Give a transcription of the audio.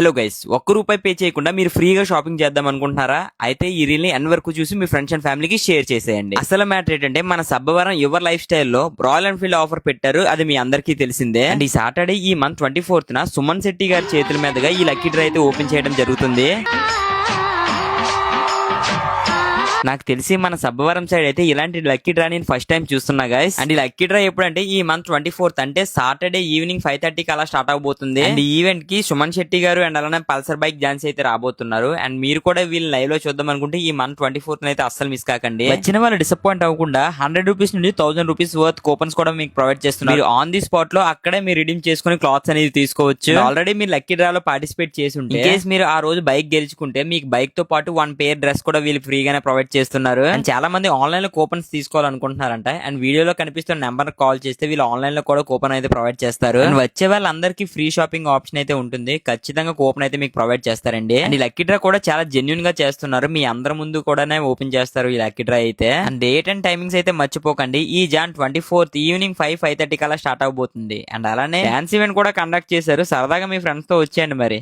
Hello guys, ఒక్క రూపాయి pay చేయకుండా మీరు ఫ్రీగా షాపింగ్ చేద్దాం అనుకుంటున్నారా? అయితే ఈ రీల్ ని ఎండ్ వరకు చూసి మీ ఫ్రెండ్స్ అండ్ ఫ్యామిలీకి షేర్ చేసేయండి. అసలు మ్యాటర్ ఏంటంటే మన సబ్బవరం యువర్ లైఫ్ స్టైల్లో రాయల్ ఎన్ఫీల్డ్ ఆఫర్ పెట్టారు. అది మీ అందరికీ తెలిసిందే. అండ్ ఈ సాటర్డే ఈ మంత్ 24th సుమన్ శెట్టి గారి చేతుల మీదుగా ఈ లక్కీ డ్రా అయితే ఓపెన్ చేయడం జరుగుతుంది. నాకు తెలిసి మన సబ్బవరం సైడ్ అయితే ఇలాంటి లక్కీ డ్రా నేను ఫస్ట్ టైం చూస్తున్నా గైస్. అండ్ ఈ లక్కీ డ్రా ఎప్పుడంటే ఈ మంత్ 24th అంటే సాటర్డే ఈవినింగ్ 5:30కి అలా స్టార్ట్ అవబోతుంది. అండ్ ఈ ఈవెంట్ కి సుమన్ శెట్టి గారు అండ్ అలానే పల్సర్ బైక్ ఝాన్సీ అయితే రాబోతున్నారు. అండ్ మీరు కూడా వీళ్ళు లైవ్ లో చూద్దాం అనుకుంటే ఈ మంత్ 24th అయితే అస్సలు మిస్ కాకండి. వచ్చిన వాళ్ళు డిసప్పాయింట్ అవ్వకుండా 100 రూపీస్ నుండి 1000 రూపీస్ వర్త్ కూపన్స్ కూడా మీకు ప్రొవైడ్ చేస్తున్నారు. మీరు ఆన్ ది స్పాట్ లో అక్కడే మీరు రిడీమ్ చేసుకుని క్లాత్స్ అనేది తీసుకోవచ్చు. ఆల్రెడీ మీరు లక్కీ డ్రా లో పార్టిసిపేట్ చేసి ఉంటే కేసు మీరు ఆ రోజు బైక్ గెలుచుకుంటే మీకు బైక్ తో పాటు 1 పేర్ డ్రెస్ కూడా వీళ్ళు ఫ్రీగానే ప్రొవైడ్ చేస్తున్నారు. అండ్ చాలా మంది ఆన్లైన్ లో కూపన్స్ తీసుకోవాలనుకుంటున్నారంట. అండ్ వీడియోలో కనిపిస్తున్న నెంబర్ కాల్ చేస్తే వీళ్ళు ఆన్లైన్ లో కూడా కూపన్ అయితే ప్రొవైడ్ చేస్తారు. అండ్ వచ్చే వాళ్ళందరికీ ఫ్రీ షాపింగ్ ఆప్షన్ అయితే ఉంటుంది. ఖచ్చితంగా కూపన్ అయితే మీకు ప్రొవైడ్ చేస్తారండి. అండ్ ఈ లక్కీ డ్రా కూడా చాలా జెన్యున్ గా చేస్తున్నారు. మీ అందరి ముందు కూడానే ఓపెన్ చేస్తారు ఈ లక్కీ డ్రా అయితే. అండ్ డేట్ అండ్ టైమింగ్స్ అయితే మర్చిపోకండి. ఈ జాన్ 24th ఈవినింగ్ 5:30 కల్లా స్టార్ట్ అవబోతుంది. అండ్ అలానే డాన్స్ ఈవెంట్ కూడా కండక్ట్ చేశారు. సరదాగా మీ ఫ్రెండ్స్ తో వచ్చేయండి మరి.